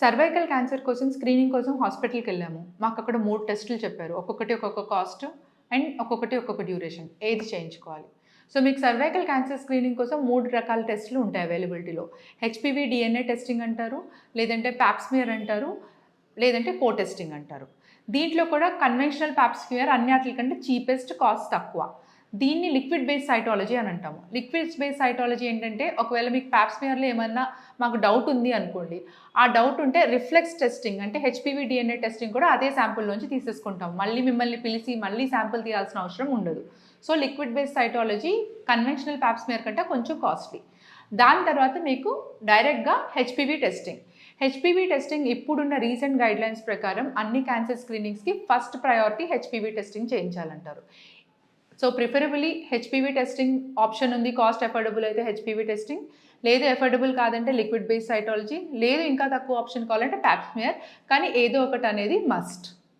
Cervical cancer కోసం screening కోసం హాస్పిటల్కి వెళ్ళాము. మాకు అక్కడ 3 టెస్టులు చెప్పారు. ఒక్కొక్కటి ఒక్కొక్క కాస్ట్ అండ్ ఒక్కొక్కటి ఒక్కొక్క డ్యూరేషన్. ఏది చేయించుకోవాలి. సో మీకు సర్వైకల్ క్యాన్సర్ స్క్రీనింగ్ కోసం 3 రకాల టెస్టులు ఉంటాయి అవైలబిలిటీలో. హెచ్పివి డిఎన్ఏ టెస్టింగ్ అంటారు, లేదంటే ప్యాప్స్మియర్ అంటారు, లేదంటే కో టెస్టింగ్ అంటారు. దీంట్లో కూడా కన్వెన్షనల్ ప్యాప్స్మియర్ అన్నిటికంటే చీపెస్ట్, కాస్ట్ తక్కువ. దీన్ని లిక్విడ్ బేస్డ్ సైటాలజీ అని అంటాము. లిక్విడ్ బేస్డ్ సైటాలజీ ఏంటంటే ఒకవేళ మీకు ప్యాప్స్మియర్లో ఏమన్నా మాకు డౌట్ ఉంది అనుకోండి, ఆ డౌట్ ఉంటే రిఫ్లెక్స్ టెస్టింగ్ అంటే హెచ్పివి డిఎన్ఏ టెస్టింగ్ కూడా అదే శాంపుల్లోంచి తీసేసుకుంటాం. మళ్ళీ మిమ్మల్ని పిలిచి మళ్ళీ శాంపుల్ తీయాల్సిన అవసరం ఉండదు. So liquid based cytology conventional pap smear కంటే కొంచెం కాస్ట్లీ. దాని తర్వాత మీకు డైరెక్ట్గా హెచ్పివి టెస్టింగ్. హెచ్పివి టెస్టింగ్ ఇప్పుడున్న రీసెంట్ గైడ్లైన్స్ ప్రకారం అన్ని క్యాన్సర్ స్క్రీనింగ్స్కి ఫస్ట్ ప్రయారిటీ హెచ్పివి టెస్టింగ్ చేయించాలంటారు. So preferably HPV testing option ఉంది. కాస్ట్ ఎఫోర్డబుల్ అయితే హెచ్పివి టెస్టింగ్, లేదు ఎఫోర్డబుల్ కాదంటే లిక్విడ్ బేస్డ్ సైటాలజీ, లేదు ఇంకా తక్కువ ఆప్షన్ కావాలంటే ప్యాప్స్మియర్. కానీ ఏదో ఒకటి అనేది మస్ట్.